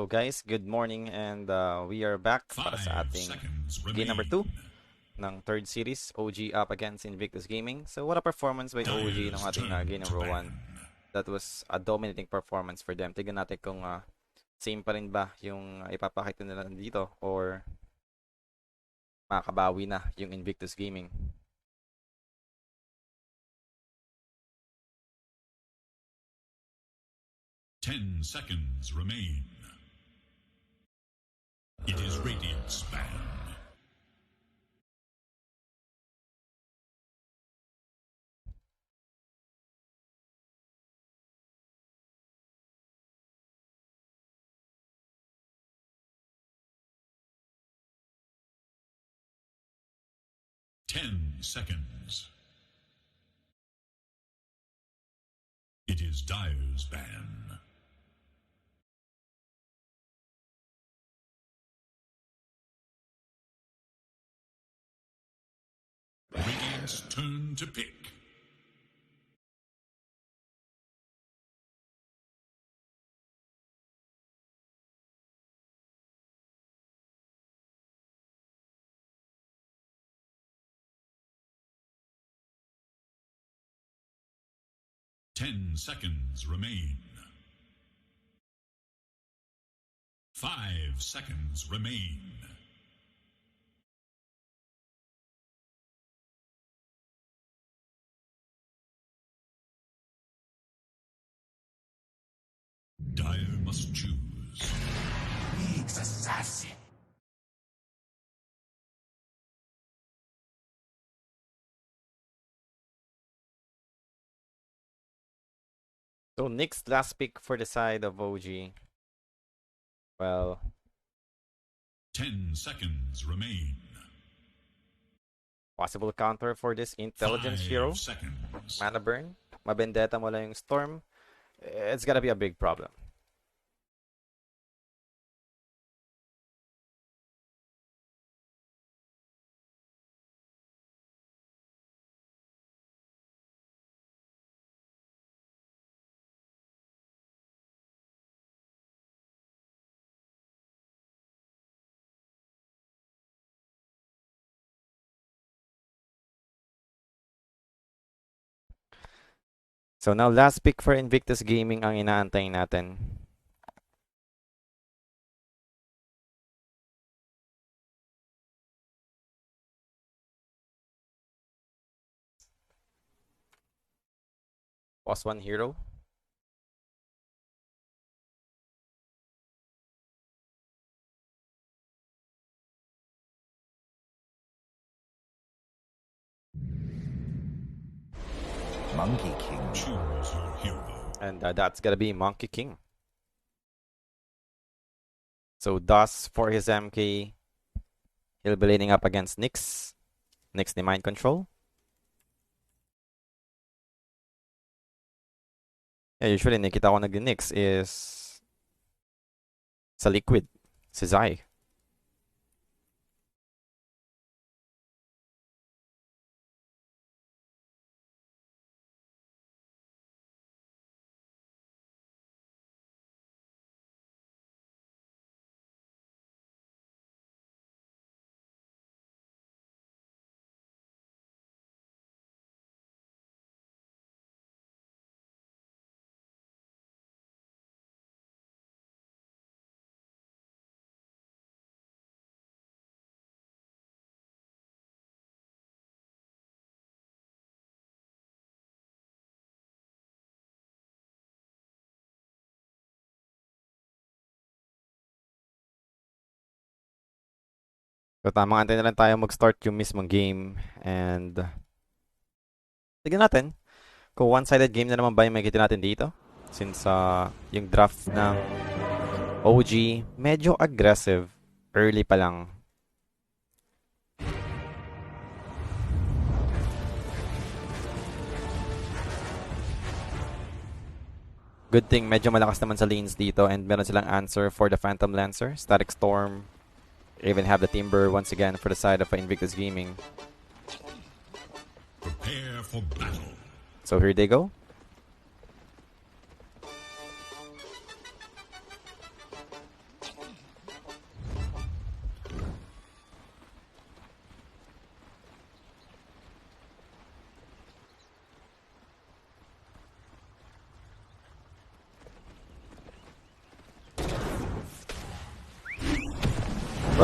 So guys, good morning and we are back para sa ating game number 2 ng third series, OG up against Invictus Gaming. So what a performance by OG ng ating game number 1. That was a dominating performance for them. Tignan natin kung same pa rin ba yung ipapakita nila dito or makabawi na yung Invictus Gaming. Seconds remain. It is Radiant's ban. Seconds. It is Dire's ban. Radiant's turn to pick. Seconds remain. 5 seconds remain. Dire must choose. League's assassin. So Nick's last pick for the side of OG. Well, 10 seconds remain. Possible counter for this intelligence hero. Seconds. Mana burn. Mabendetta mo lang yung storm. It's gotta be a big problem. So now last pick for Invictus Gaming ang inaantay natin. +1 hero. Monkey King. Choose your hero. And that's gonna be Monkey King. So thus for his MK, he'll be laning up against Nyx. Nyx ni Mind Control. Yeah, usually nakita ko nag-Nyx is sa Liquid, si Zai. So tamang antay na lang tayo mag-start yung mismong game and tignan natin kung one-sided game na naman ba yung makikita natin dito since yung draft ng OG medyo aggressive early pa lang. Good thing medyo malakas naman sa lanes dito and meron silang answer for the Phantom Lancer, Static Storm. Even have the Timber once again for the side of Invictus Gaming. Prepare for battle. So here they go.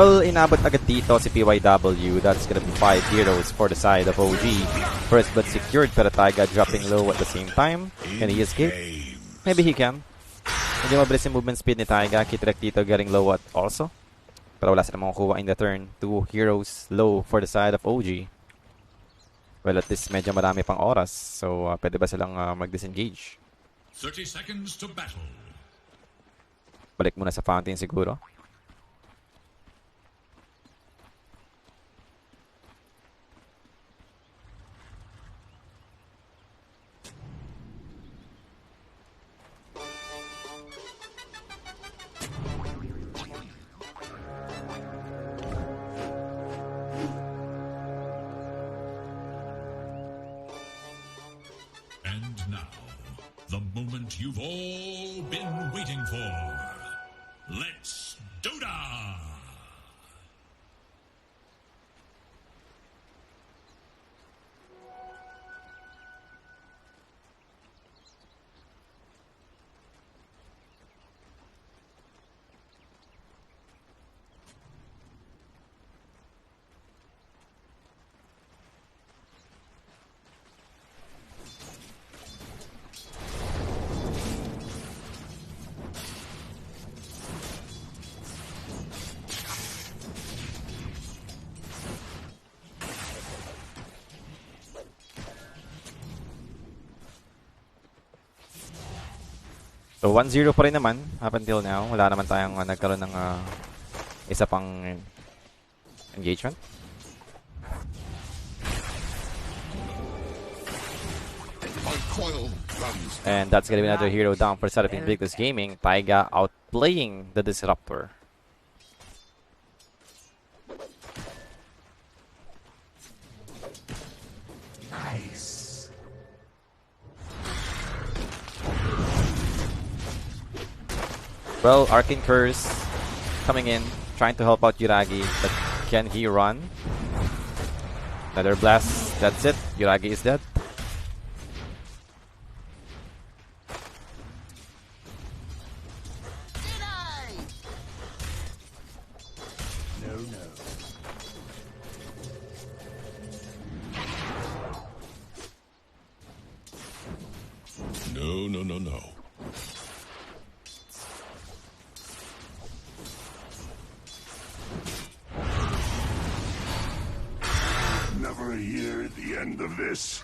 Well, inabot agad dito si PYW. That's gonna be 5 heroes for the side of OG. First blood secured, pero Taiga dropping low at the same time. Can he escape? Maybe he can. Medyo mabilis yung movement speed ni Taiga. Kitrek dito getting low at also. Pero wala silang makukuha in the turn. 2 heroes low for the side of OG. Well, at least medyo marami pang oras. So, pwede ba silang mag-disengage? 30 seconds to battle. Balik muna sa fountain siguro. And now, the moment you've all been waiting for. Let's Dota! So 1-0 pa rin naman up until now. Wala naman tayong nagkaroon ng isa pang engagement. And that's gonna be another hero down for side of Invictus Gaming. Taiga outplaying the Disruptor. Nice. Well, Arcane Curse coming in, trying to help out Yuragi, but can he run? Another blast, that's it. Yuragi is dead. No. Never hear the end of this.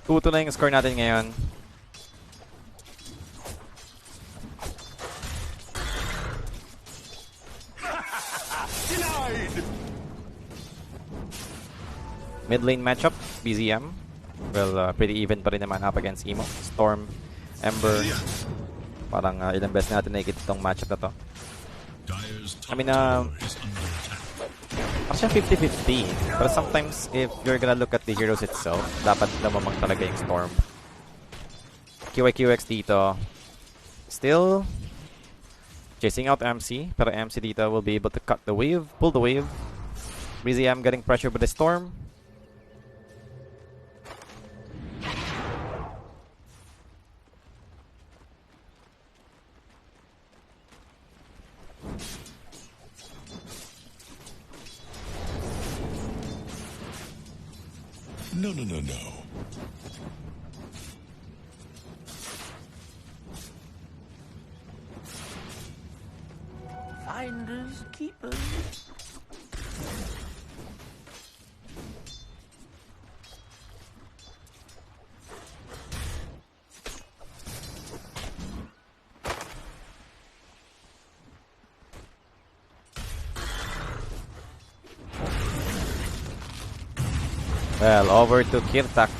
Tuto na yung score natin ngayon. Mid lane matchup, BZM. Well, pretty even pa rin naman up against Emo. Storm, Ember. Parang ilang beses natin nakikita itong matchup na to. I mean, actually 50-50. But sometimes, if you're gonna look at the heroes itself, dapat lamamang talaga yung Storm. QIQX dito. Still chasing out MC. Pero MC dito will be able to cut the wave, pull the wave. BZM getting pressure by the Storm. No. Finders keepers. Well, over to Kirtak.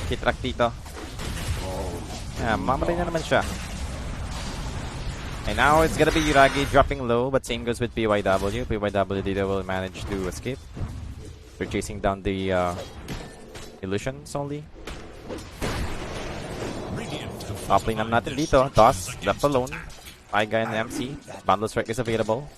Kitrak dito. Mamatay na naman siya. And now it's gonna be Yuragi dropping low, but same goes with PYW. PYW did will manage to escape. They're chasing down the illusions only. Top lane naman natin dito. DOS left alone. Taiga and MC. Bundle Strike is available.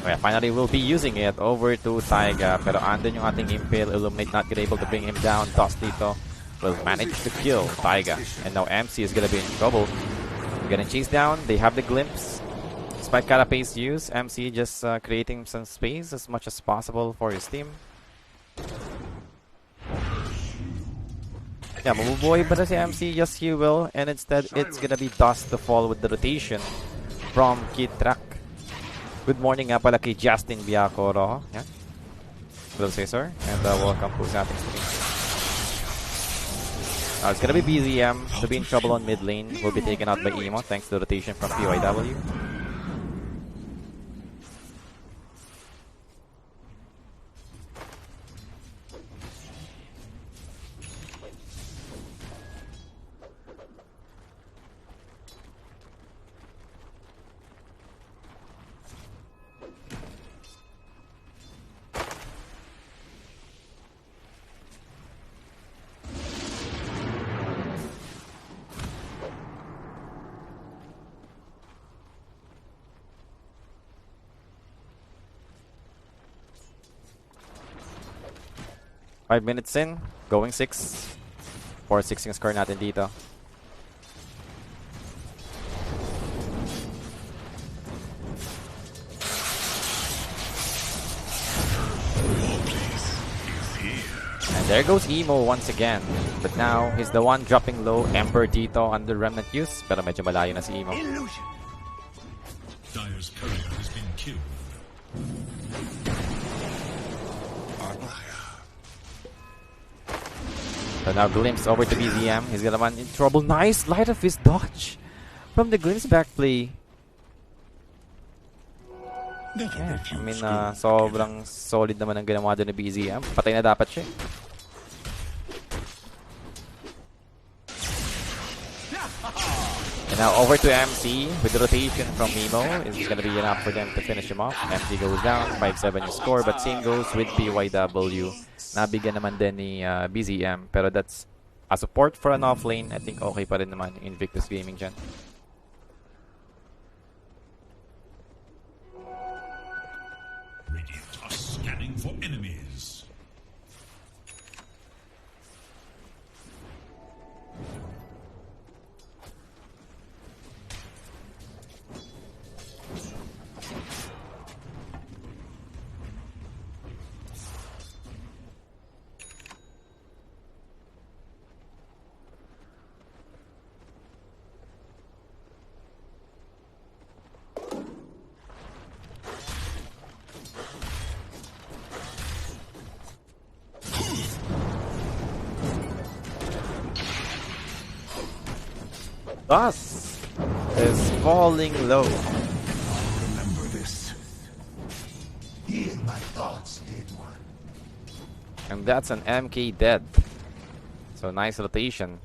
Oh yeah, finally we'll be using it over to Taiga. Pero andun yung ating Impale. Illuminate not gonna able to bring him down. DOS dito will manage to kill Taiga. And now MC is gonna be in trouble. They're gonna chase down. They have the glimpse. Despite Carapace use, MC just creating some space as much as possible for his team. Yeah, mabubuhay ba na si MC? Yes, he will. And instead, it's gonna be DOS to fall with the rotation from Kid Track. Good morning nga pala kay Justin Biacoro. Yeah. Hello, Cesar. And welcome po sa ating stream. It's gonna be BZM to be in trouble on mid lane. Will be taken out by Emo thanks to the rotation from PYW. 5 minutes in, going 6. 4-6 yung score natin dito. And there goes Emo once again. But now, he's the one dropping low. Ember dito under Remnant use. Pero medyo malayo na si Emo. Dire's courier has been killed. So now Glimpse over to BZM. He's gonna run in trouble. Nice light of his dodge from the Glimpse back play. Yeah, I mean, sobrang solid naman ang ginawa doon ni BZM. Patay na dapat siya. And now over to MC with the rotation from Nemo. Is gonna be enough for them to finish him off. MC goes down, 5-7 yung score, but same goes with PYW. Nabigyan naman din ni BZM, pero that's a support for an offlane. I think okay pa rin naman yung Invictus Gaming dyan. Radiant are scanning for enemies. DOS is falling low. Remember this. He in my thoughts did one. And that's an MK dead. So nice rotation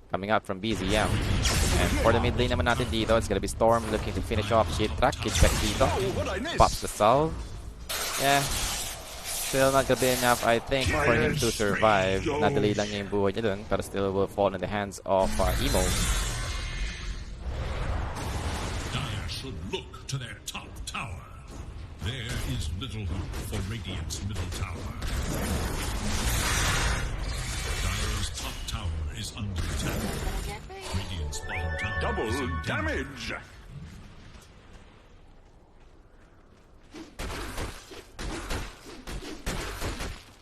coming out from BZM. And for the mid lane naman natin dito, it's gonna be Storm looking to finish off Kid Track. Kid Track dito. Pops the salve. Yeah. Still not gonna be enough, I think, for him to survive. Nadali lang niya yung buhay niya dun, pero still will fall in the hands of Emo. Should look to their top tower. There is little hope for Radiant's middle tower. Dire's top tower is under attack. Radiant's bottom tower Double is in damage.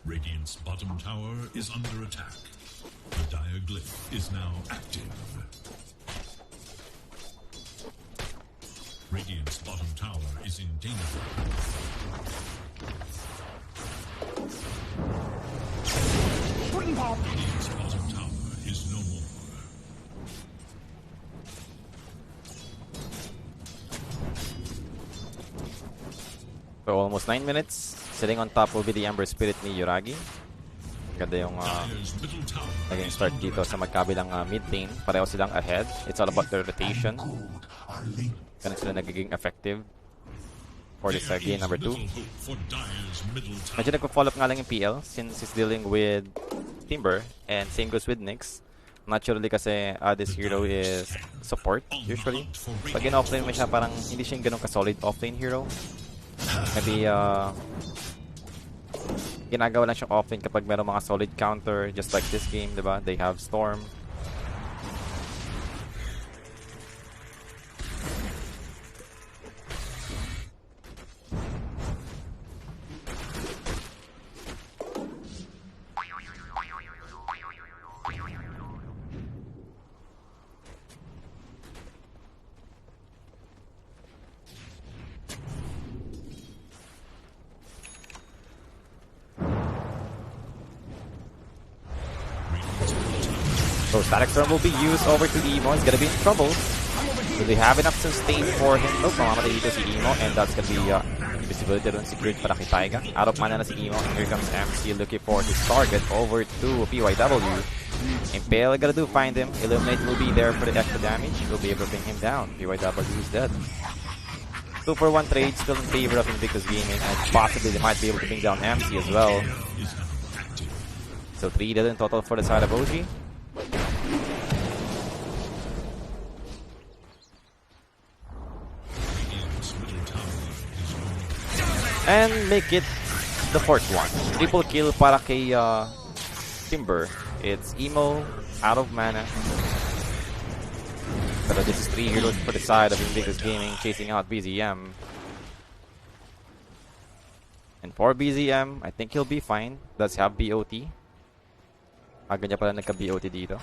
Radiant's bottom tower is under attack. The Dire Glyph is now active. Radiant's bottom tower is in danger. Radiant's bottom tower is no more. So almost 9 minutes. Sitting on top will be the Ember Spirit ni Yuragi. Ganda yung Dire's middle tower naging start dito sa magkabilang mid lane. Pareho silang ahead. It's all about their rotation. Ganun sila nagiging effective for this game number 2. little hope for Dire's middle tower. Medyo nagpo-follow up nga lang yung PL since he's dealing with Timber and same goes with Nyx. Naturally kasi this hero is support usually. Pag in-offlane mo siya, parang hindi siya ganun ka-solid offlane hero. Maybe ginagawa lang siyang offlane kapag merong mga solid counter just like this game, diba? They have Storm. So Static Storm will be used over to Emo. He's gonna be in trouble. Do they have enough sustain for him? Nope, mamamatay dito si Emo, and that's gonna be invisibility rin secured para kay Taiga. Out of mana na si Emo, and here comes MC looking for his target over to PYW. Impale gonna do find him. Illuminate will be there for the extra damage. Will be able to bring him down. PYW is dead. 2 for 1 trade, still in favor of Invictus Gaming, and possibly they might be able to bring down MC as well. So 3 dead in total for the side of OG. And make it the fourth one. Triple kill para kay Timber. It's Emo, out of mana. But this is 3 heroes for the side of Invictus Gaming, chasing out BZM. And for BZM, I think he'll be fine. Does have BOT. Aga niya pala nagka-BOT dito.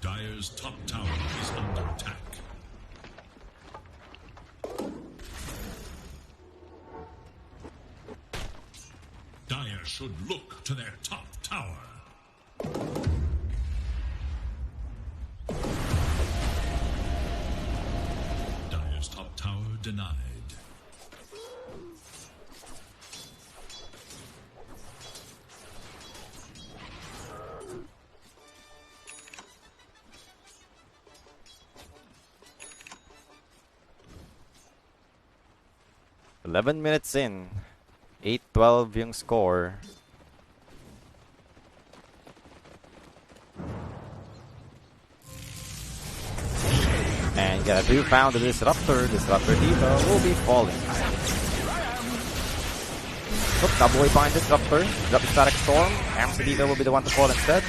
Dire's top tower is under attack. Dire should look to their top tower. Dire's top tower denied. Eleven minutes in. 8-12 yung score. And gotta do found the Disruptor. Disruptor dito will be falling. Look, double way behind Disruptor. Drop the Static Storm. MC dito will be the one to fall instead.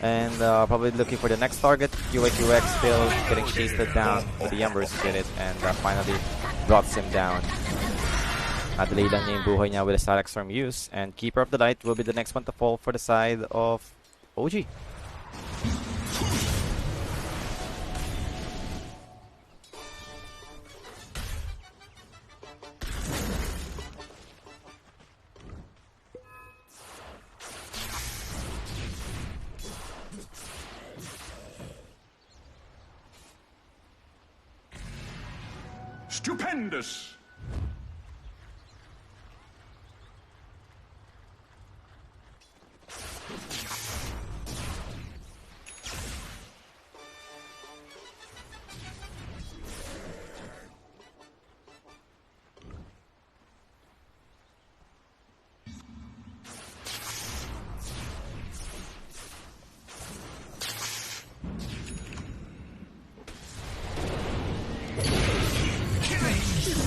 And probably looking for the next target. QAQX still getting chased down. But the Embers get it and finally brought him down. Delay lang niya yung buhay niya with a Static Storm use. And Keeper of the Light will be the next one to fall for the side of OG. Stupendous!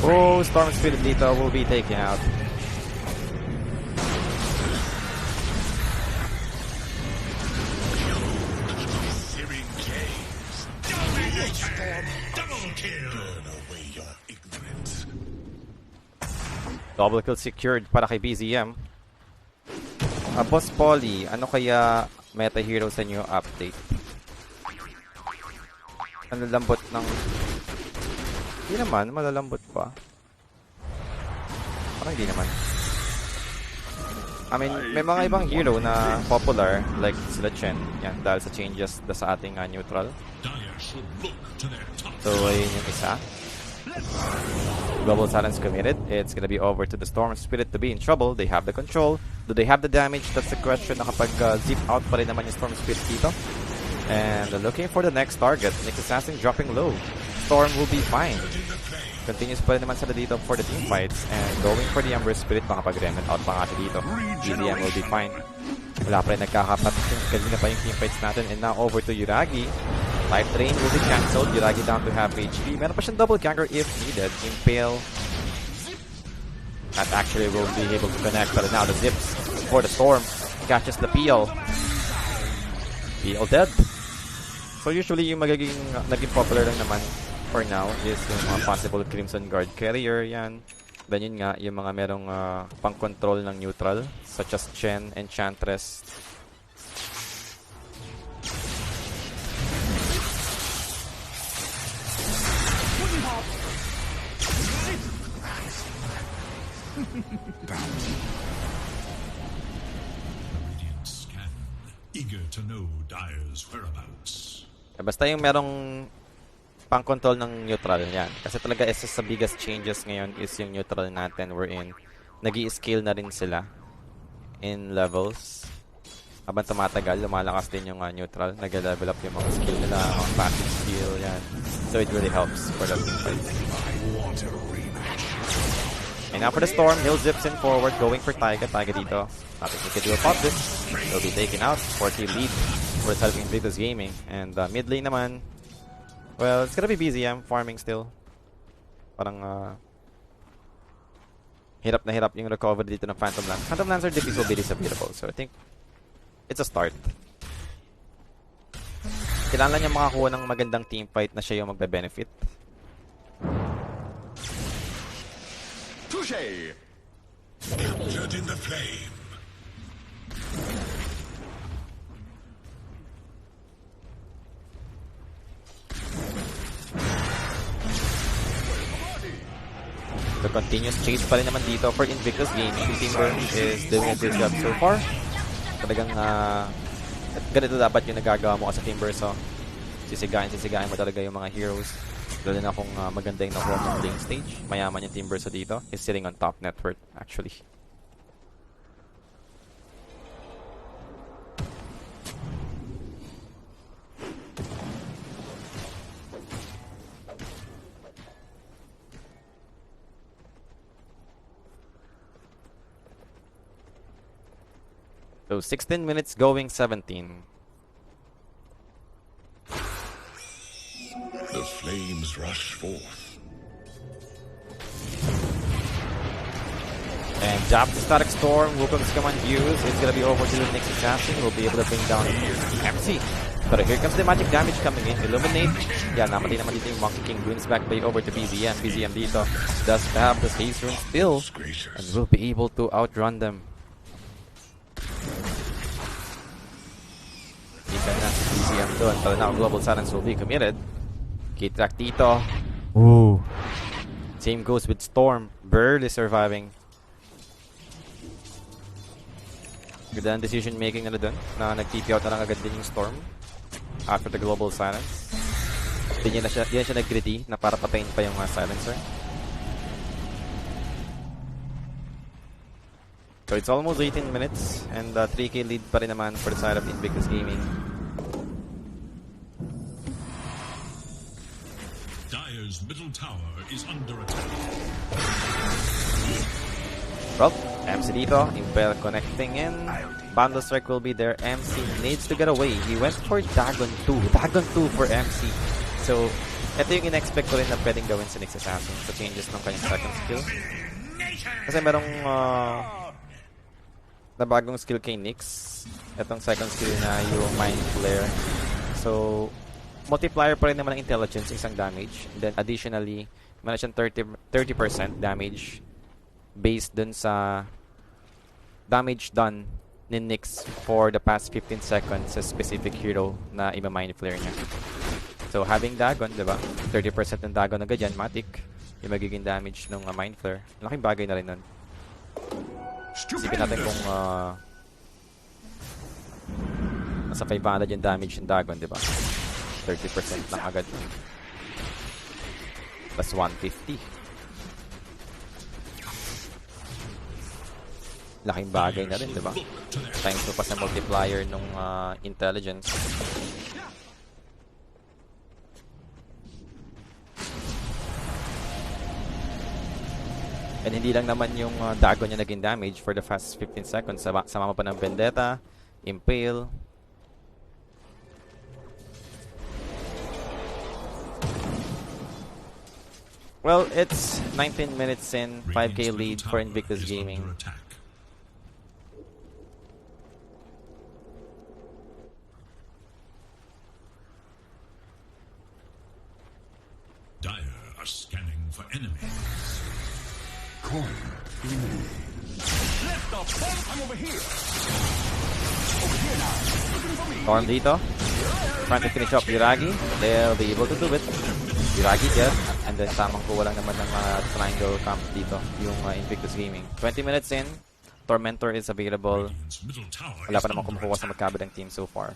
Oh, Storm Spirit dito will be taken out. Double kill secured para kay BZM. Boss Polly, ano kaya meta hero sa new update? Ang lambot ng... Hindi naman, malalambot pa. Parang hindi naman. I mean, may mga ibang hero na popular, like sila Chen, yan, dahil sa changes sa ating neutral. So, ayun yung isa. Global Silence committed. It's gonna be over to the Storm Spirit to be in trouble. They have the control. Do they have the damage? That's the question. Nakapag zip out pa rin naman yung Storm Spirit dito. And looking for the next target. Nyx Assassin dropping low. Storm will be fine. Continues pa rin naman sila dito for the team fights. And going for the Ember Spirit, makapag-remnant out pa nga siya dito. BZM will be fine. Wala pa rin nagkakapatin. Kanina pa yung team fights natin. And now over to Yuragi. Life Drain will be cancelled. Yuragi down to half HP. Meron pa siyang double counter if needed. Impale. That actually will be able to connect. But now the zips for the Storm. Catches the PL. PL dead. So usually yung naging popular lang naman for now is yung mga possible Crimson Guard carrier, yan. Then yun nga, yung mga merong pang-control ng neutral, such as Chen, Enchantress. Eager to know Dire's whereabouts. Basta yung merong pang-control ng neutral, yan. Kasi talaga isa sa biggest changes ngayon is yung neutral natin wherein nag-i-scale na rin sila in levels. Habang tumatagal, lumalakas din yung neutral. Nag-level up yung mga skill nila, mga passive skill, yan. So it really helps for the team fights. And now for the Storm, Hill zips in forward, going for Taiga. Taiga dito. Nothing he can do about this. He'll be taken out. 40 lead for helping Invictus Gaming. And mid lane naman, well, it's gonna be BZM farming still. Parang hirap na hirap yung recovery dito ng Phantom Lance. Phantom Lancer DPS will be disappearable. So I think it's a start. Kailangan niya makakuha ng magandang team fight na siya yung magbe-benefit. Touché! Captured in the flame. The continuous chase pa rin naman dito for Invictus Gaming. Timber is doing a good job so far. Talagang ganito dapat yung nagagawa mo sa Timber. So, sisigain mo talaga yung mga heroes. Lalo na kung maganda yung nakuha mong lane stage. Mayaman yung Timber sa dito. He's sitting on top net worth actually. So 16 minutes going 17. The flames rush forth. And jab to static storm. Wukong's command used. It's gonna be over to the Nyx Assassin. We'll be able to bring down MC. But here comes the magic damage coming in. Illuminate. Yeah, namatay naman dito yung Monkey King. Brings back play over to BZM. BZM dito does have the Haze Rune still. And will be able to outrun them. Isa na si BZM doon. Pero now Global Silence will be committed. K-Track dito. Ooh. Same goes with Storm. Barely surviving. Ganda ang decision making nila dun. Na nag-TP out na lang agad din yung Storm. After the Global Silence. Hindi na siya nag-greedy na para patayin pa yung Silencer. So it's almost 18 minutes. And 3k lead pa rin naman for the side of Invictus Gaming. Middle tower is under attack. Well, MC dito, Impel connecting in. Bundle strike will be there. MC needs to get away. He went for Dagon 2. Dagon 2 for MC. So, ito yung in-expect ko rin na pwedeng gawin sa Nyx Assassin sa changes ng kanyang second skill. Kasi merong na bagong skill kay Nyx. Itong second skill na yung Mind Flare. So, multiplier pa rin naman ng intelligence, isang damage. And then additionally, meron siyang 30% damage based dun sa damage done ni Nyx for the past 15 seconds sa specific hero na ima-mind flare niya. So having Dagon, diba? 30% ng Dagon agad yan, matic. Yung magiging damage ng mind flare. Laking bagay na rin nun. Isipin natin kung nasa 500 yung damage ng Dagon, di ba? 30% lang agad. Plus 150. Laking bagay na rin, di ba? Times mo pa sa multiplier nung intelligence. And hindi lang naman yung Dagon niya naging damage for the fast 15 seconds. Sama pa ng Vendetta, Impale. Well, it's 19 minutes in, 5k lead for Invictus Gaming. Dire are scanning for enemies. Lift off! I'm over here! Over here now! Looking for me! Storm dito. Trying to finish up Yuragi. They'll be able to do it. Yuragi dead. And then tamang kuha lang naman ng triangle camp dito. Yung Invictus Gaming. 20 minutes in. Tormentor is available. Wala pa naman kumukuha sa magkabilang team so far.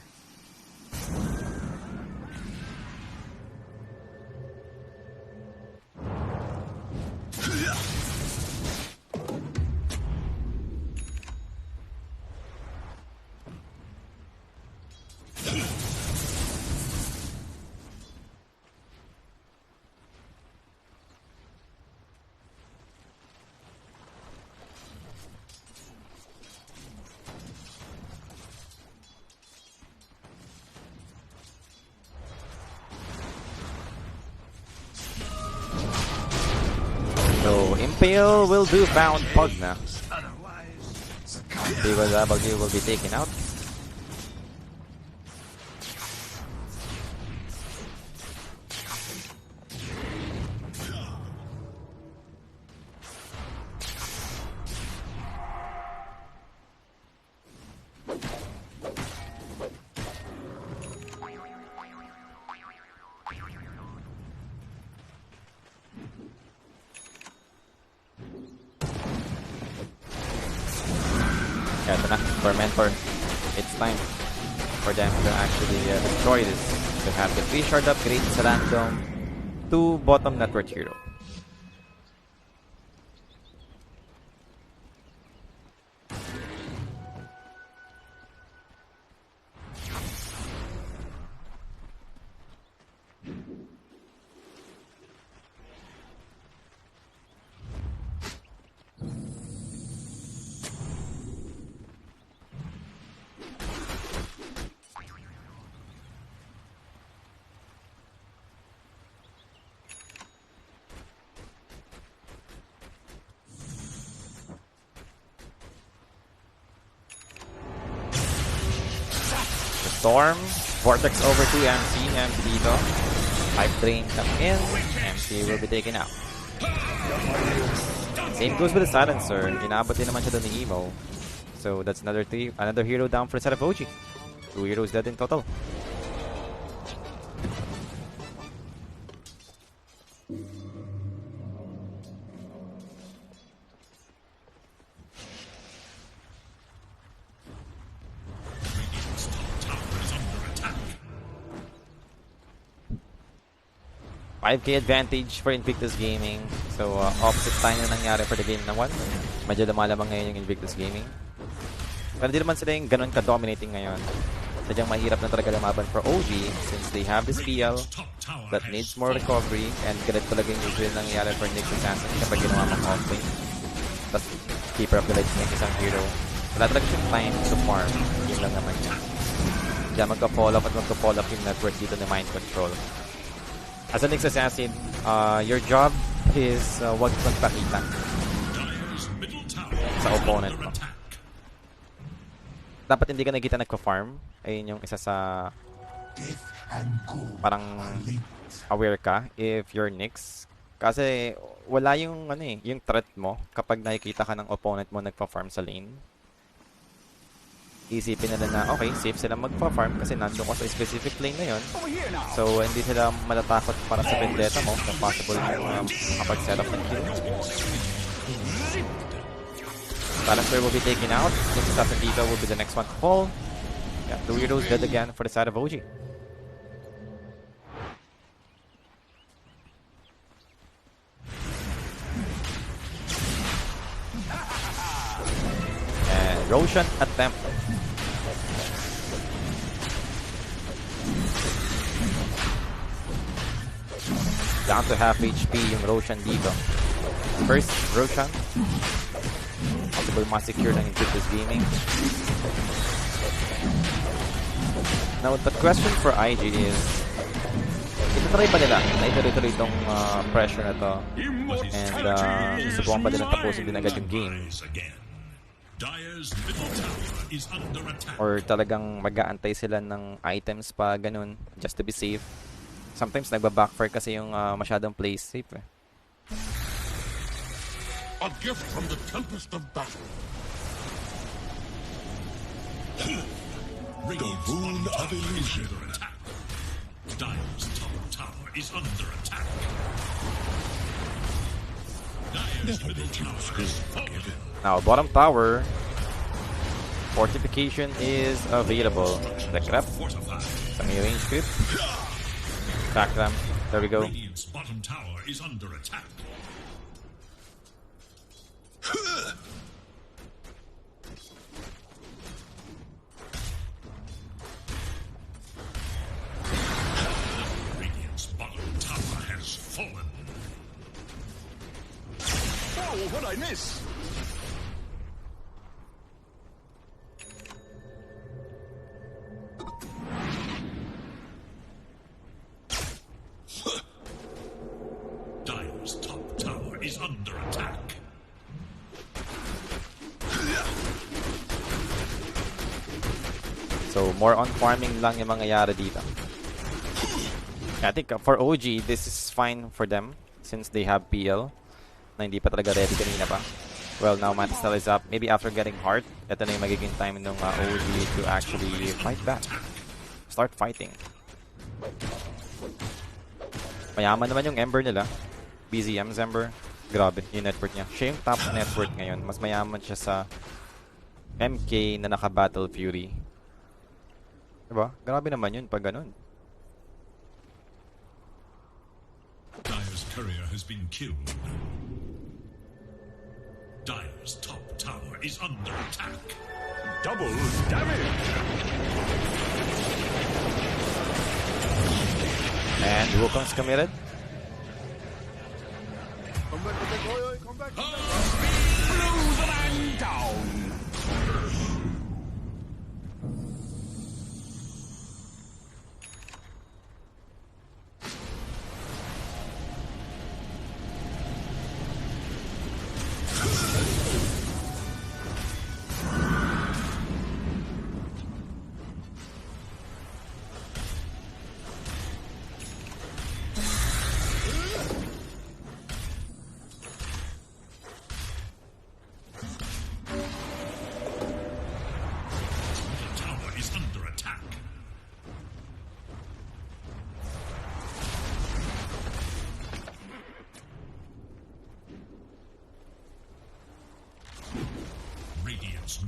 So, Impale will do bound pug na. DW will be taken out. Ito na, Tormentor. It's time for them to actually destroy this. They have the 3 shard upgrade sa random 2 bottom network hero. Storm, Vortex over to MC, MC dito. Pipe Drain coming in, MC will be taken out. Same goes with the Silencer, inabot din naman siya doon ni Emo. So that's another hero down for the side of OG. 2 heroes dead in total. $5K advantage for Invictus Gaming. So, opposite tayo na nangyari for the game na 1. Medyo lumalamang ngayon yung Invictus Gaming. Pero di naman sila yung ganun ka-dominating ngayon. Sadyang mahirap na talaga lumaban for OG since they have this PL that needs more recovery and ganit talaga yung usual nangyayari for Nyx Assassin kapag ginawa mong off-lane. Tapos, Keeper of the Light Nyx isang hero. Wala talaga siyang time to farm. Yun lang naman yan. Diyan magka-fall off at magka-fall off yung network dito na Mind Control. As a Nyx Assassin, your job is wag magpakita sa opponent mo. Dapat hindi ka nakita nagpa-farm. Ayun yung isa sa parang aware ka if you're Nyx. Kasi wala yung yung threat mo kapag nakikita ka ng opponent mo nagpa-farm sa lane. Isipin nila na okay, safe sila magpa-farm kasi nandoon ka sa specific lane na yun. So, hindi sila matatakot para sa vendetta mo na possible yung kapag-set up ng kill. Balancer will be taken out. Looks as if Dito will be the next one to fall. Yeah, the Weirdos dead again for the side of OG. And Roshan attempt. Down to half HP yung Roshan dito. First, Roshan. Possible massacre ng Invictus Gaming. Now, the question for IG is, itatry ba nila na ituloy-tuloy itong pressure na to? And susubukan ba nila tapusin din agad yung game? Or talagang mag-aantay sila ng items pa, ganun, just to be safe? Sometimes nagba-backfire kasi yung masyadong play safe eh. A gift from the tempest of battle. The rune of illusion. Dire's top tower is under attack. Now, bottom tower, fortification is available. The crap. Some range creep. Back them. There we go. Radiant's bottom tower is under attack. Radiant's bottom tower has fallen. Oh, what'd I miss? Dire's top tower is under attack. So, more on farming lang yung mangyayari dito. I think for OG, this is fine for them since they have PL na hindi pa talaga ready kanina pa. Well, now Matistel is up. Maybe after getting hard, ito na yung magiging time ng OG to actually fight back. Start fighting. Mayaman naman yung Ember nila. BZM's Ember. Grabe yung net worth niya. Siya yung top net worth ngayon. Mas mayaman siya sa MK na naka-Battle Fury. Diba? Grabe naman yun pag ganun. Dire's courier has been killed. Dire's top tower is under attack. Double damage. And Wukong's committed. Come back, come back. Blow the man down.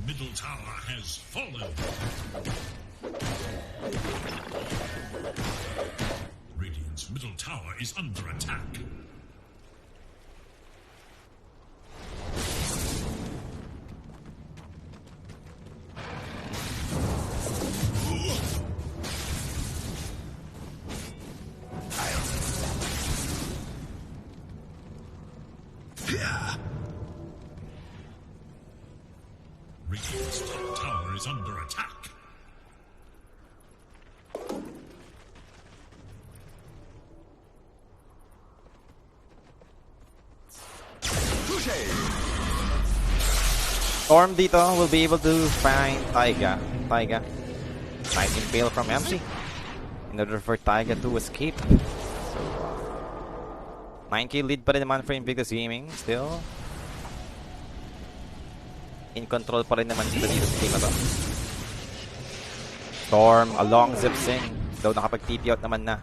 Middle tower has fallen. Radiant's middle tower is under attack. Radiant's top tower is under attack. Storm dito will be able to find Taiga. Nice impale from MC in order for Taiga to escape. So, 9k lead pa rin naman for Invictus Gaming. Still, in control pa rin naman sila dito sa team na to. Storm, a long zips in. Though nakapag-TP out naman na.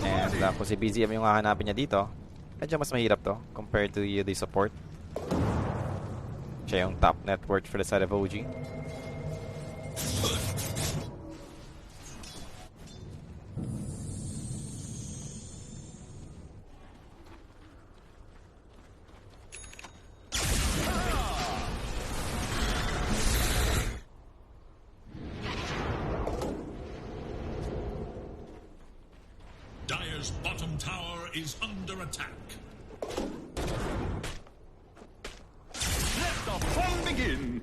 And kung si BZM yung hahanapin niya dito, medyo mas mahirap to compared to the support. Siya yung top net worth for the side of OG. Dire's bottom tower is under attack. Let the fun begin.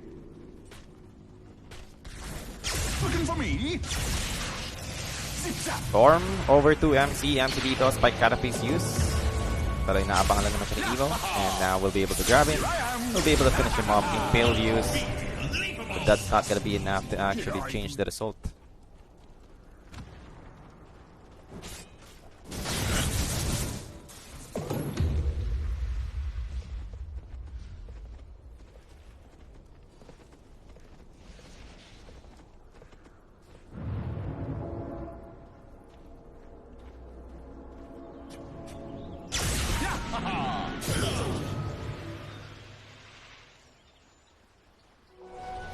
Looking for me? Zip-zap. Storm over to MC. MC dito, spike catapiece use. Pero inaabangan lang naman siya ni Evo. And now we'll be able to grab him. We'll be able to finish him off. Impale use. But that's not gonna be enough to actually change the result.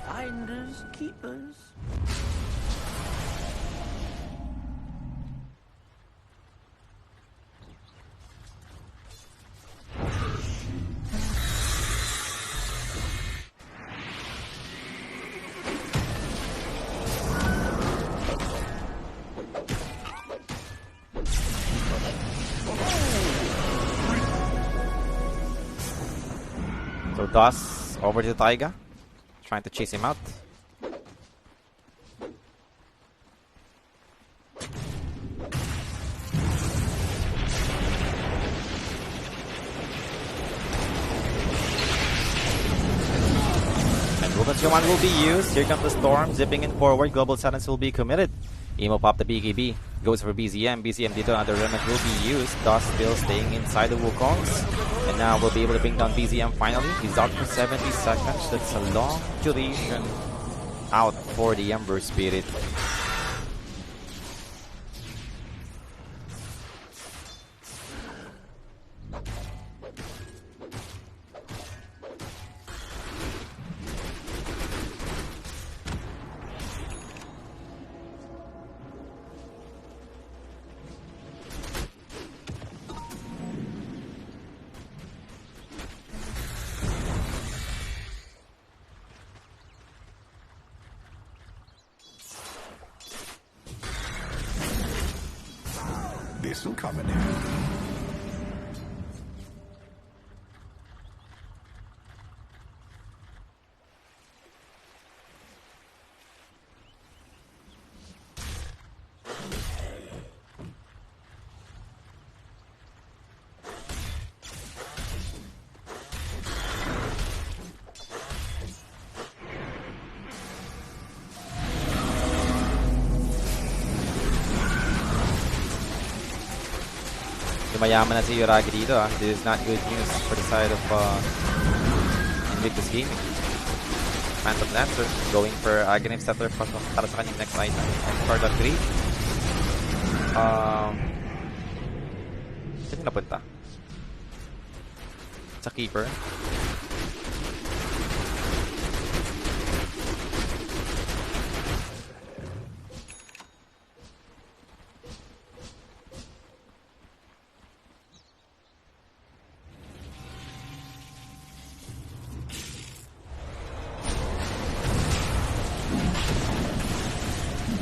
Finders, keepers. So DOS over to Taiga. Trying to chase him out. And Ruben's command will be used. Here comes the storm, zipping in forward. Global silence will be committed. Emo pop the BKB. Goes for BZM. BZM dito, another remnant will be used. DOS still staying inside the Wukongs. And now we'll be able to bring down BZM finally. He's out for 70 seconds. That's a long duration out for the Ember Spirit. This will come in handy. Mayaman na si Yuragi dito. This is not good news for the side of Invictus Gaming. Phantom Lancer going for Aghanim Settler para sa kanyang next item. For the 3. Saan yung napunta? Sa Keeper.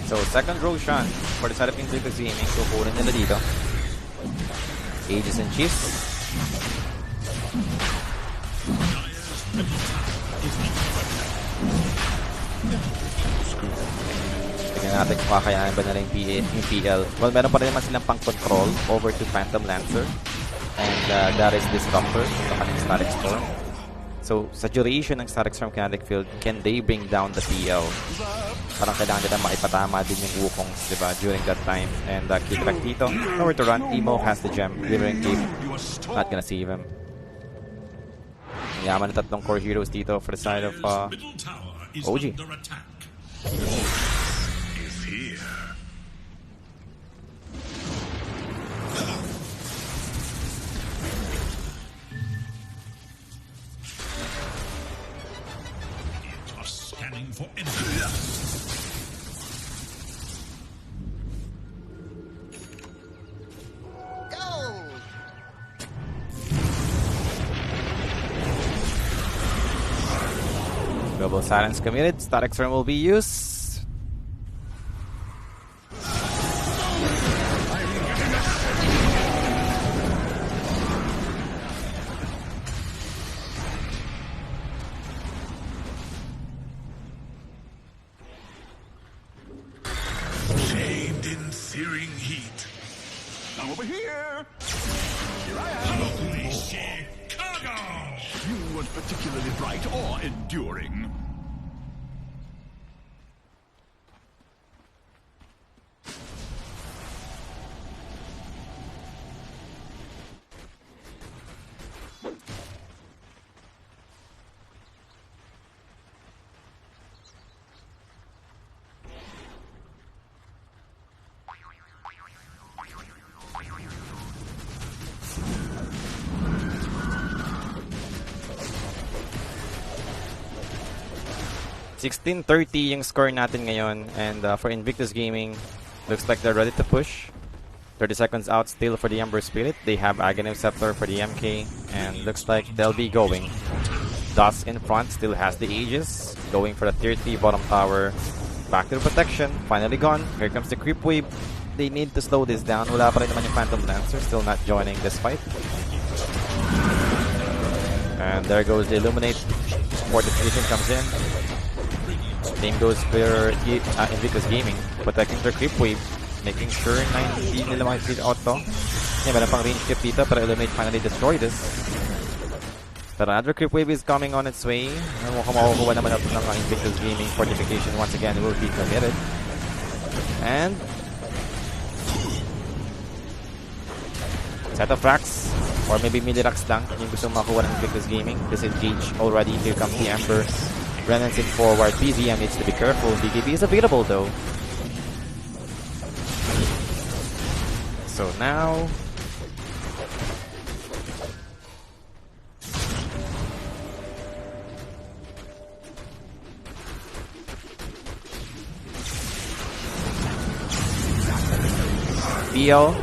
So, second Roshan for the side of Invictus Gaming. So, kunin nila dito. Aegis and Chiefs. Tignan natin kung kakayanan ba nila yung PL. Well, meron pa rin naman silang pang-control over to Phantom Lancer. And that is Disruptor sa kanyang Static Storm. So, sa duration ng Static Storm Kinetic Field, can they bring down the PL? Parang kailangan nila maipatama din yung Wukongs, diba, during that time. And Kikrak dito, nowhere to run. Emo has the gem, delivering Cape. Not gonna save him. Yaman na tatlong core heroes dito for the side of OG. Global Silence committed. Static Storm will be used. Shamed in searing heat. I'm over here. Here I am. Holy Chicago! You weren't particularly bright or enduring. $16-30 yung score natin ngayon, and for Invictus Gaming, looks like they're ready to push. 30 seconds out still for the Ember Spirit. They have Aghanim Scepter for the MK, and looks like they'll be going. Dust in front still has the Aegis, going for the tier 3 bottom tower. Back to the protection, finally gone. Here comes the creep wave. They need to slow this down. Wala pa rin naman yung Phantom Lancer, still not joining this fight. And there goes the Illuminate. Fortification comes in. Same goes for Invictus Gaming, protecting their creep wave, making sure na hindi nila makikita auto. Yeah, meron pang range creep dito, pero Illuminate finally destroy this. But another creep wave is coming on its way. Mukhang makukuha naman natin ng Invictus Gaming. Fortification once again will be committed. And set of racks, or maybe mini-racks lang yung gusto makuha ng Invictus Gaming. Disengage already. Here comes the Ember. Renan's in forward. BZM needs to be careful. BKB is available though. So now BL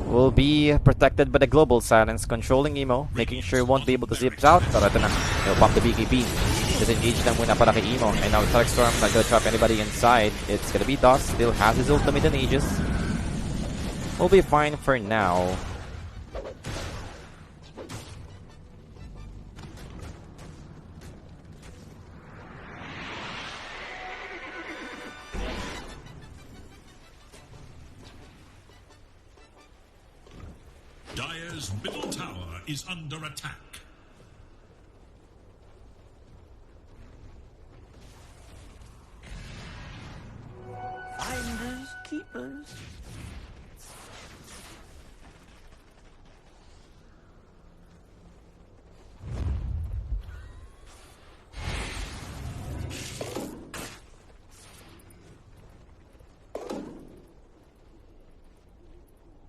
will be protected by the Global Silence, controlling Emo, making sure he won't be able to zip out. Pero ito na, he'll pump the BKB. Disengage lang muna para kay Emo. And now Static Storm, not gonna trap anybody inside. It's gonna be Dust, still has his ultimate and Aegis. We'll be fine for now. Dire's middle tower is under attack. Finders, keepers.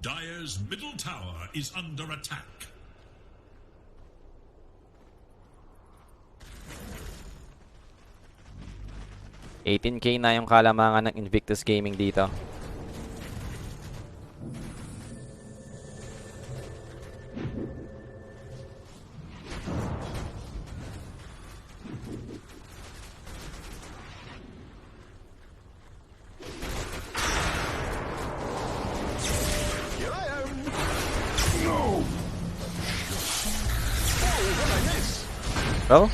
Dire's middle tower is under attack. $18K na yung kalamangan ng Invictus Gaming dito. Here I am. No. Oh, what I miss. Well,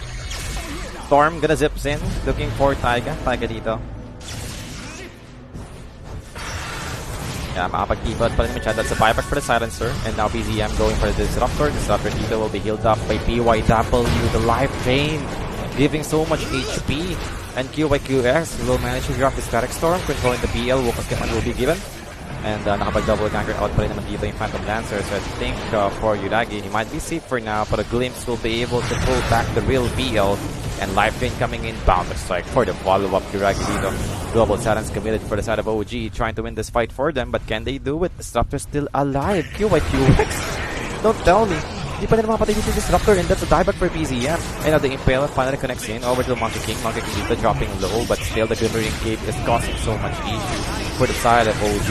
Storm gonna zips in, looking for Taiga. Taiga dito. Yeah, makapag-pivot pa rin masyado. That's a buyback for the Silencer. And now BZM going for the Disruptor. Disruptor dito will be healed up by PYW. The life chain giving so much HP. And QYQS will manage to drop the Static Storm, controlling the BL. Wokas command will be given. And nakapag-double ganker out pa rin naman dito yung Phantom Lancer. So I think for Yuragi, he might be safe for now. But a glimpse will be able to pull back the real BL. And life chain coming in, bound to strike for the follow-up. Yuragi dito. Global Silence committed for the side of OG, trying to win this fight for them. But can they do it? Disruptor still alive. QYQX. Don't tell me. Hindi pa nila mapatay dito yung Disruptor, and that's a dieback for BZM. And now the Impale finally connects in over to the Monkey King. Monkey King dito dropping low, but still the Glimmering Cape is causing so much issue for the side of OG.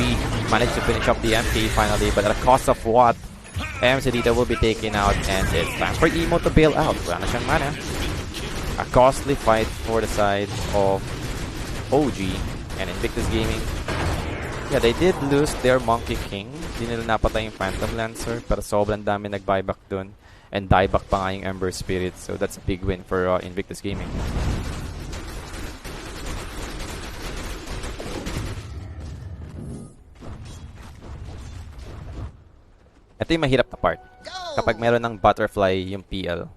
Managed to finish up the MK finally, but at a cost of what? MC dito will be taken out, and it's time for Emo to bail out. Wala na siyang mana. A costly fight for the side of OG and Invictus Gaming. Yeah, they did lose their Monkey King. Di nila napatay yung Phantom Lancer, pero sobrang dami nag-buyback dun. And dieback pa nga yung Ember Spirit. So that's a big win for Invictus Gaming. Ito yung mahirap na part. Kapag meron ng butterfly yung PL.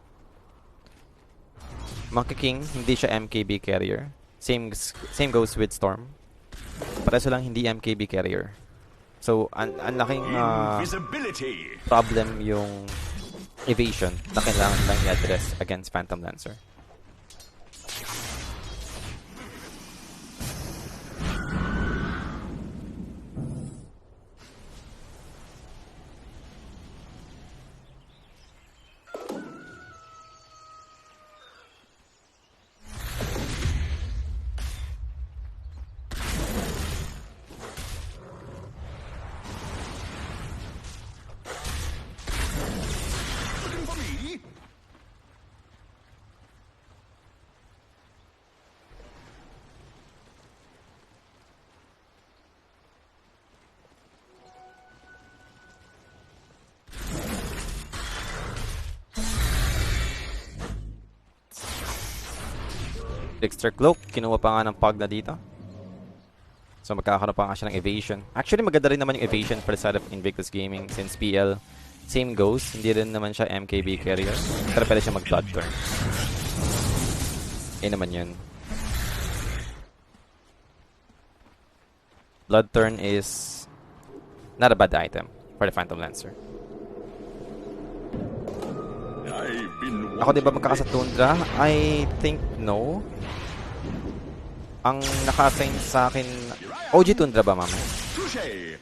Monkey King, hindi siya MKB carrier. Same goes with Storm. Pareso lang hindi MKB carrier. So, ang laking problem yung evasion na kailangan lang i-address against Phantom Lancer. Trickster Cloak, kinuha pa nga ng Pug na dito. So magkakaroon pa nga siya ng evasion. Actually maganda rin naman yung evasion for the side of Invictus Gaming since PL same goes. Hindi rin naman siya MKB carrier. Pero pwede siya mag-blood turn. Naman yun. Blood turn is not a bad item for the Phantom Lancer. Ako di ba magkakasa Tundra? I think no. Ang naka-assign sa akin... OG Tundra ba, mama? Hindi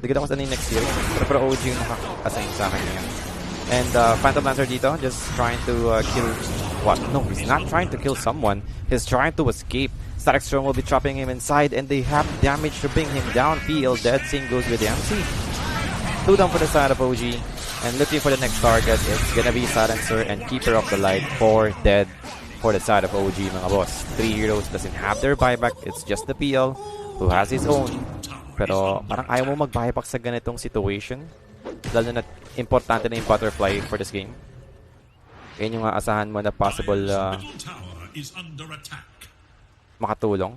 ko na kung saan yung next year. Pero OG yung naka-assign sa akin ngayon. And Phantom Lancer dito, just trying to kill... What? No, he's not trying to kill someone. He's trying to escape. Static Storm will be trapping him inside and they have damage to bring him down. PL dead. Same goes with the MC. 2 down for the side of OG. And looking for the next target, it's gonna be Silencer and Keeper of the Light. 4 dead for the side of OG, mga boss. 3 heroes doesn't have their buyback. It's just the PL who has his own. Pero parang ayaw mo mag-buyback sa ganitong situation. Lalo na importante na yung butterfly for this game. Yan yung aasahan mo na possible makatulong.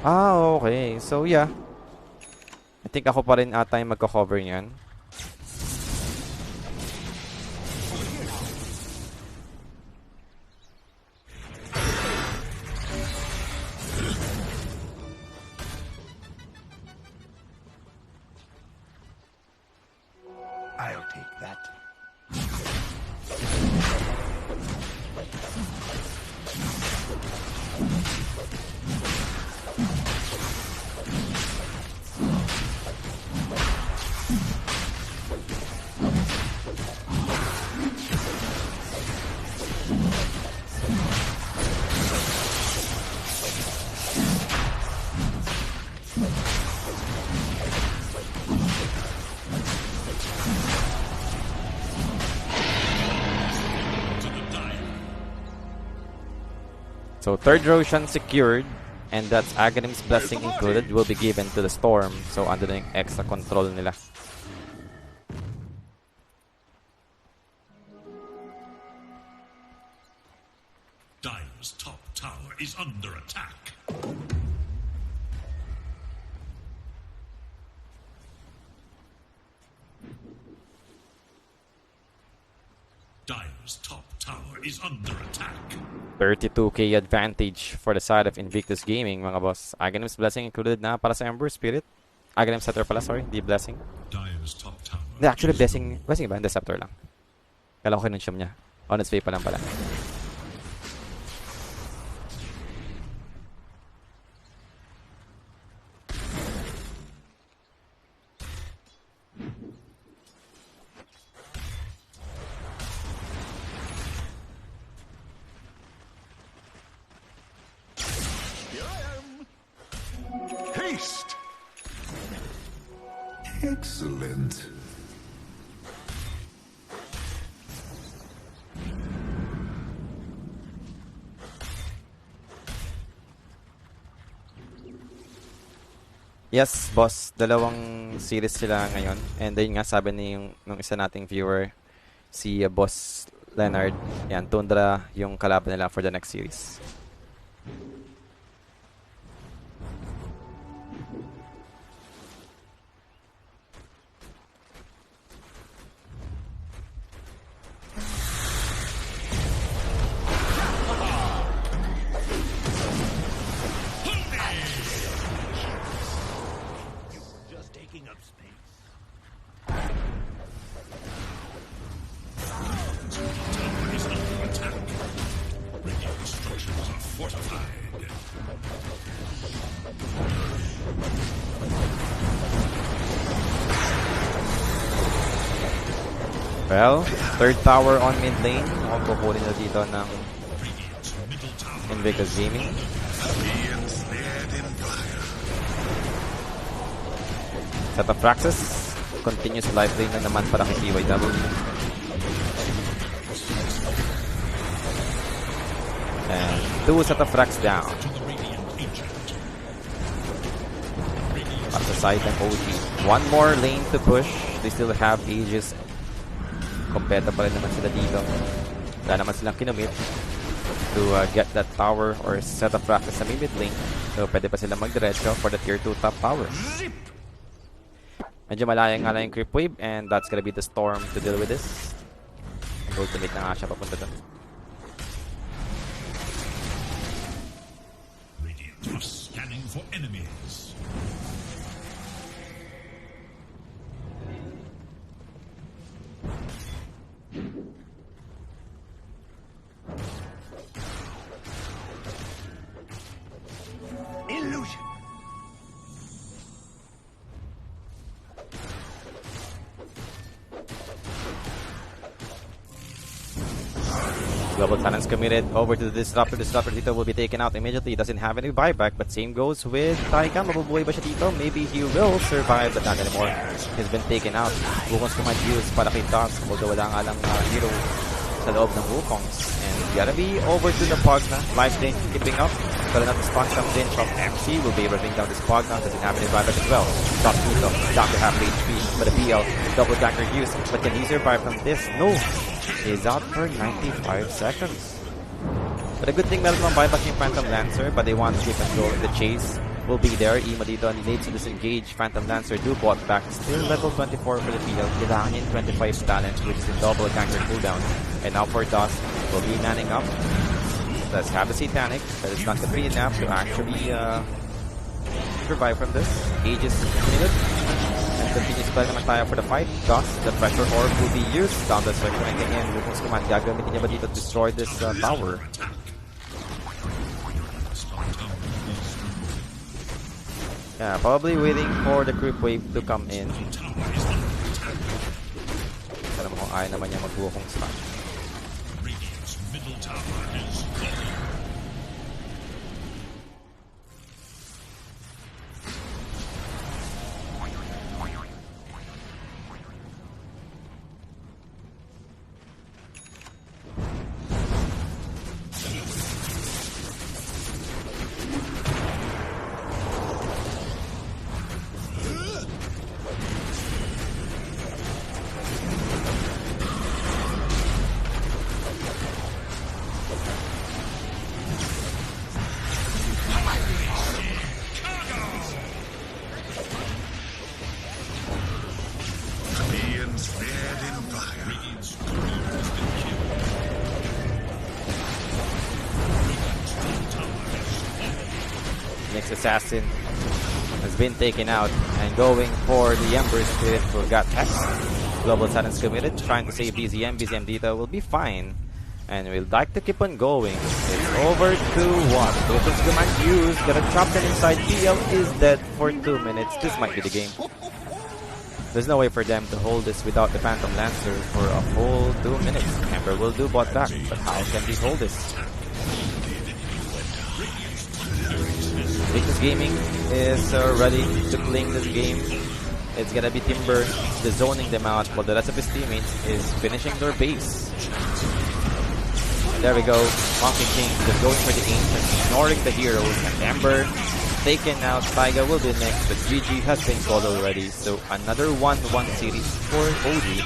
Okay. So, yeah. I think ako pa rin ata yung magka-cover niyan. I'll take that. So, third Roshan secured, and that's Aghanim's Blessing included, will be given to the Storm. So, under na yung extra control nila. Dire's top tower is under attack. Dire's top tower is under attack. 32k advantage for the side of Invictus Gaming, mga boss. Aghanim's Blessing included na para sa Ember Spirit. Aghanim's Scepter pala, sorry. Di Blessing. Dire's top tower. Hindi, actually, Blessing ba? Hindi, Scepter lang. Kala ko kinunsyam niya. On its way pa lang pala. Haste! Excellent. Yes, boss. Dalawang series sila ngayon. And ayun nga, sabi ni nung isa nating viewer, si Boss Leonard. Yan, Tundra yung kalaban nila for the next series. Well, third tower on mid lane. Mukhang kukunin na dito ng Invictus Gaming. Set of Praxis. Continuous life lane na naman para kay TYW. And 2 set of frags down. Para sa side ng OG. One more lane to push. They still have Aegis. Kompeta pa rin naman sila dito. Wala naman silang kinumit to get that tower or set of practice sa mid lane. So pwede pa sila magdiretso for the tier 2 top power. Medyo malaya nga lang yung creep wave and that's gonna be the storm to deal with this. Ultimate na nga siya papunta doon. Radiant are scanning for enemies. Illusion. Global Talents committed over to the Disruptor. Disruptor dito will be taken out immediately. Doesn't have any buyback, but same goes with Taika. Mabubuhay ba siya dito? Maybe he will survive, but not anymore. He's been taken out. Wukong's command used para kay Toss. Although wala nga lang hero sa loob ng Wukong's. And gotta be over to the Pogna. Life lane keeping up. But another spawn comes in from MC. Will be able to bring down this Pogna. Doesn't have any buyback as well. Top Pluto. Doctor half HP. But a BL. Double dagger use. But can he survive from this? No. He's out for 95 seconds. But a good thing meron mang buyback yung Phantom Lancer, but they want to keep control. The chase will be there. Ima dito needs to disengage. Phantom Lancer do bought back. Still level 24 for the field. Kailangan yung 25 talent, which is in double tanker cooldown. And now for Dust, will be manning up. Let's have a Satanic, but it's not going to be enough to actually survive from this. Aegis minute. And continues playing naman tayo for the fight. Dust, the pressure orb will be used. Down the circle and again, Wukong's command gagamitin niya ba dito to destroy this tower? Yeah, probably waiting for the creep wave to come in. Alam mo kung ayaw naman niya mag-Wukong stun. Radiant's middle tower is falling. Next assassin has been taken out and going for the Ember Spirit forgot Hex. Global Silence committed, trying to save BZM. BZM Dita will be fine. And we'll like to keep on going. It's over to what? Wukong's command used. Got a chopped inside. PL is dead for 2 minutes. This might be the game. There's no way for them to hold this without the Phantom Lancer for a full 2 minutes. Ember will do bot back, but how can they hold this? Invictus Gaming is ready to claim this game. It's gonna be Timber zoning them out, while the rest of his teammates is finishing their base. There we go. Monkey King just going for the ancient, ignoring the heroes, and Ember taken out. Taiga will be next, but GG has been called already. So another 1-1 series for OG.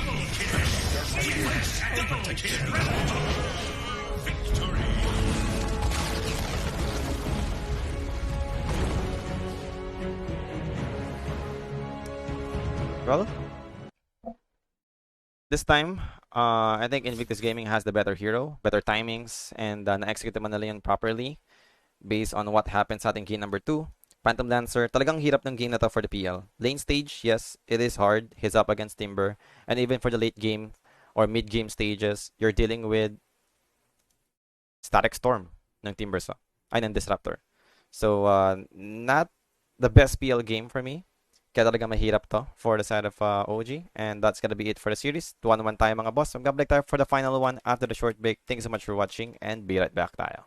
Well, this time, I think Invictus Gaming has the better hero, better timings, and na-execute naman nila yun properly based on what happened sa ating game number 2. Phantom Lancer, talagang hirap ng game na to for the PL. Lane stage, yes, it is hard. He's up against Timber. And even for the late game or mid-game stages, you're dealing with Static Storm ng Timber ay ng Disruptor. So, not the best PL game for me. Kaya talaga mahirap to for the side of OG. And that's gonna be it for the series. 2-1 tayo mga boss. Magbabalik tayo for the final one after the short break. Thanks so much for watching and be right back tayo.